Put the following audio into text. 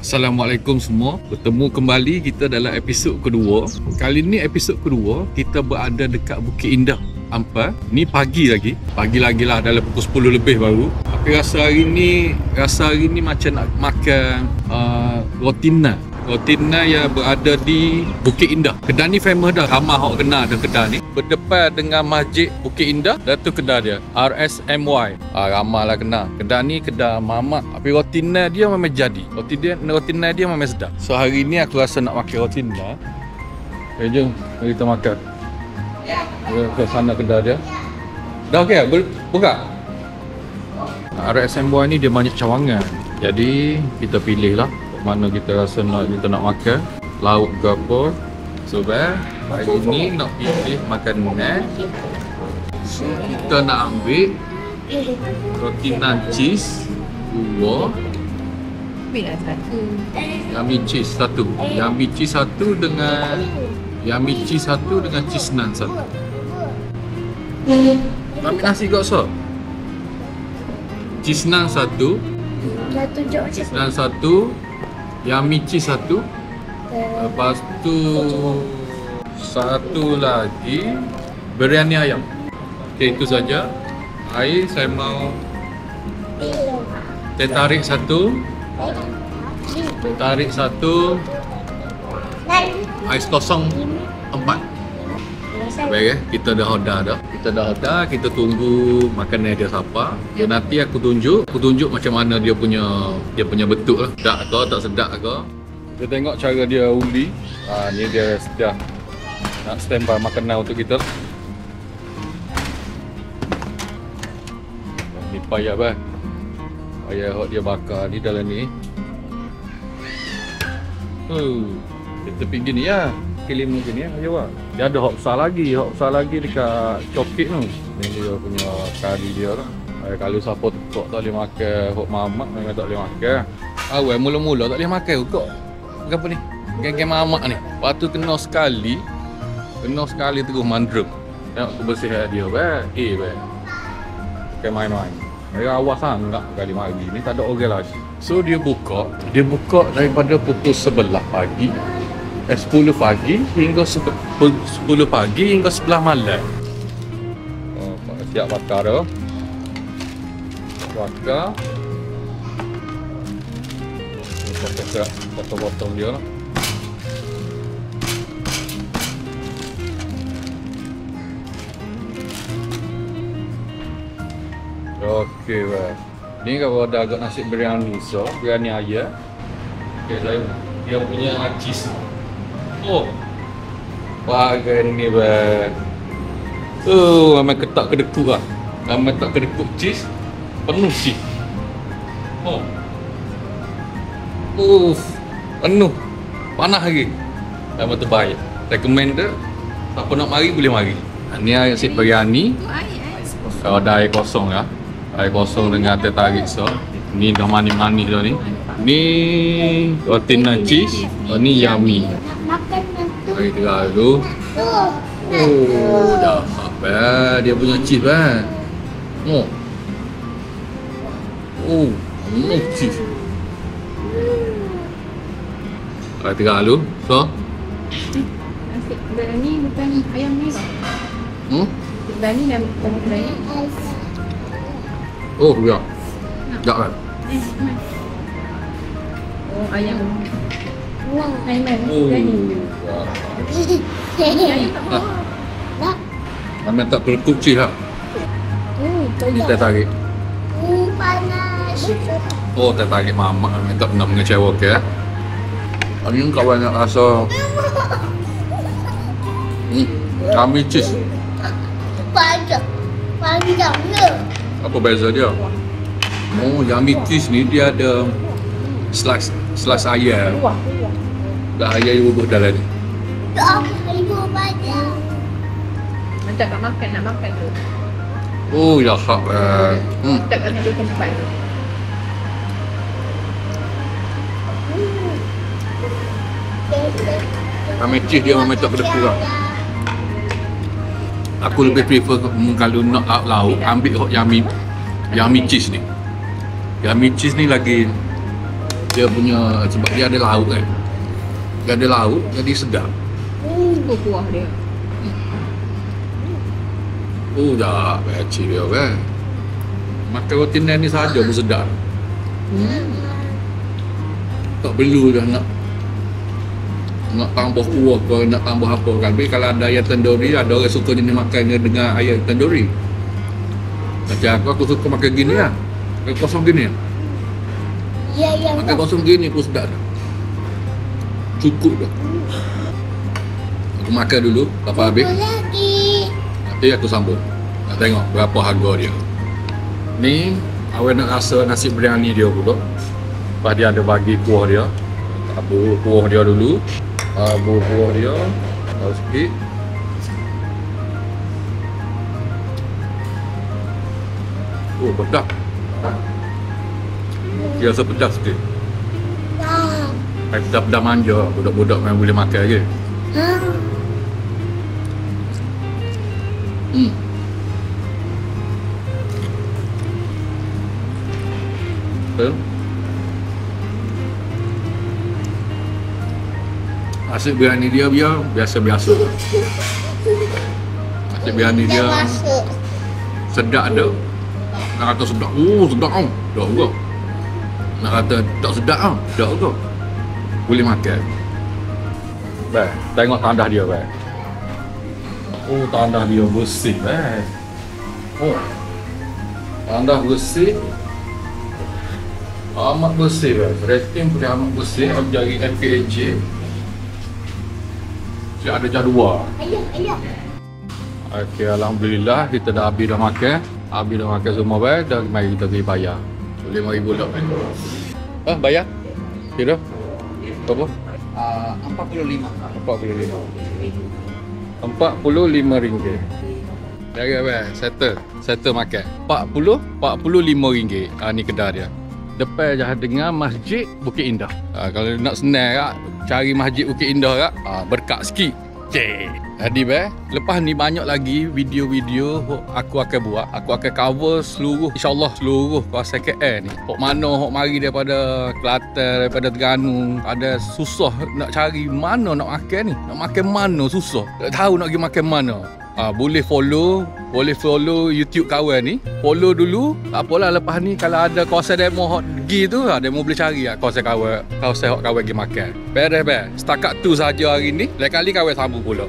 Assalamualaikum semua. Bertemu kembali kita dalam episod kedua. Kali ni episod kedua kita berada dekat Bukit Indah, Ampang. Ni pagi lagi lah, dalam pukul 10 lebih baru. Tapi rasa hari ni macam nak makan rotina yang berada di Bukit Indah. Kedai ni famous dah, ramai orang kenal dah kedai ni. Berdepan dengan Masjid Bukit Indah, dah tu kedai dia, RSMY. Ramai lah kenal. Kedai ni kedai mamak, tapi rotina dia memang jadi. Rotina dia memang sedap. So hari ni aku rasa nak makan rotina. Jom mari kita makan. Ke sana kedai dia. Dah okey? Buka? RSMY ni dia banyak cawangan. Jadi kita pilih lah mana kita rasa kita nak makan, lauk ke apa. So hari ni nak pilih makanan. So kita nak ambil rotina cheese 2, yummy cheese 1, yummy cheese 1 dengan cheese naan 1. Ambil nasi kau so. Cheese naan 1, cheese naan 1, yummy cheese 1. Lepas tu satu lagi biryani ayam. Okey, itu saja. Air saya mau teh tarik 1, ais kosong 4. Baik, kita dah order dah. Kita tunggu makanan dia siapa. Dan nanti aku tunjuk macam mana dia punya bentuk lah. Sedap ke tak sedap ke. Kita tengok cara dia undi. Ni dia sudah nak standby makanan untuk kita. Ni payah bah. Payah dia bakar ni dalam ni. Kita pergi gini ya. Kilim gini ya. Jawab. Dia ada hok besar lagi dekat cokit tu. Ni dia punya kari dia lah. Kalau siapa tak boleh makan hok mamak, memang tak boleh makan. Awal mula-mula tak boleh makan kok. Apa ni? Geng-geng mamak ni. Lepas tu kena sekali terus mandrem. Tengok kebersihan dia Bukan main-main. Dia awas sangat kali mari ni, tak ada orang lagi. So dia buka daripada pukul 11 pagi 10 pagi hingga 10 pagi hingga 11 malam. Siap bakar dah. Bakar. Potong-potong dia lah. Okey bah. Ni kalau ada agak nasi biryani biryani ayam. Okey, dia punya cheese. Bagai ni bah. Memang ketak kedekut lah. Memang tak kedekut cheese. Penuh cheese. Penuh. Panas lagi. Memang terbaik. Recommend dia. Siapa nak mari boleh mari. Ni nasi biryani. Kalau ada air kosong ya. Air kosong dengan teh tarik so. Ni dah manis-manis dah ni. Ni rotina cheese. Ni yummy. Mari tengah dulu. Dah apa dia punya cheese bah. Cheese. Mari tengah dulu. So. Nasi biryani bukan ayam ni tak? Biryani dan bukan biryani. Ya. Tak kan? Ayam. Ayam biryani. Memang tak kedekut cheese lah. Ni teh tarik. Panas. Teh tarik mamak memang tak pernah mengecewakan. Ini kawan nak rasa yummy cheese. Panjangnya. Apa beza dia? Yummy cheese ni dia ada slice ayam. Dah ayam bubuh dalam ni. Macam nak makan tu. Ya hak. Tak ada tempat. Yummy cheese dia memang tak kedekut lah. Aku lebih prefer kalau nak lauk ambil yummy cheese ni. Yummy cheese ni lagi Dia punya, sebab dia ada lauk kan. Dia ada lauk, jadi sedap. Kuah dia. Dah, kecil dia kan. Makan roti naan ni saja pun sedap. Tak perlu dah nak tambah kuah ke, nak tambah apa kan. Tapi kalau ada ayam tandoori, ada orang suka jenis makan dengan ayam tandoori. Macam aku suka makan gini lah. Makan kosong gini. Ya. Makan kosong gini pun sedap dah. Cukup dah. Aku makan dulu, lepas habis. Lagi. Nanti aku sambung. Nak tengok berapa harga dia. Ni, awak nak rasa nasi biryani dia pula. Lepas dia ada bagi kuah dia. Abu kuah dia dulu. Abu kuah dia. Sikit. Oh, pedas. Dia rasa pedas sikit. Pedas-pedas manja. Budak-budak memang boleh makan je. Betul? Nasi biryani dia biasa-biasa. Nasi biryani dia sedap ada. Nak kata sedap, sedap tau. Sedap juga. Nak kata tak sedap tau. Sedap juga. Boleh makan. Baik, tengok tandah dia baik. Oh, tandah dia bersih baik. Oh, tandah bersih. Amat bersih baik. Rating pun amat bersih. Aku jari FKJ. Dia ada jadual. Ayah. Okey, alhamdulillah kita dah habis dah makan. Habis dah makan semua baik. Dan mari kita pergi bayar. RM5,000 dah baik. Bayar? Kira? Berapa? 45. RM45. Jaga baik. Settle makan. RM45. Ni kedai dia. Depan je dengan Masjid Bukit Indah. Kalau nak senang kak, cari Masjid Bukit Indah kak, berkat sikit. Jadi lepas ni banyak lagi video-video aku akan buat. Aku akan cover seluruh, insyaAllah seluruh kawasan KL ni. Hok mana, hok mari daripada Kelantan, daripada Terengganu. Ada susah nak cari mana nak makan ni. Nak makan mana susah. Tak tahu nak pergi makan mana. Boleh follow YouTube kawan ni. Follow dulu. Tak apalah lepas ni kalau ada kawasan demo hot pergi tu, demo boleh cari kawasan hot kawan pergi makan. Beres. Setakat tu saja hari ni. Lain kali kawan sambung pula.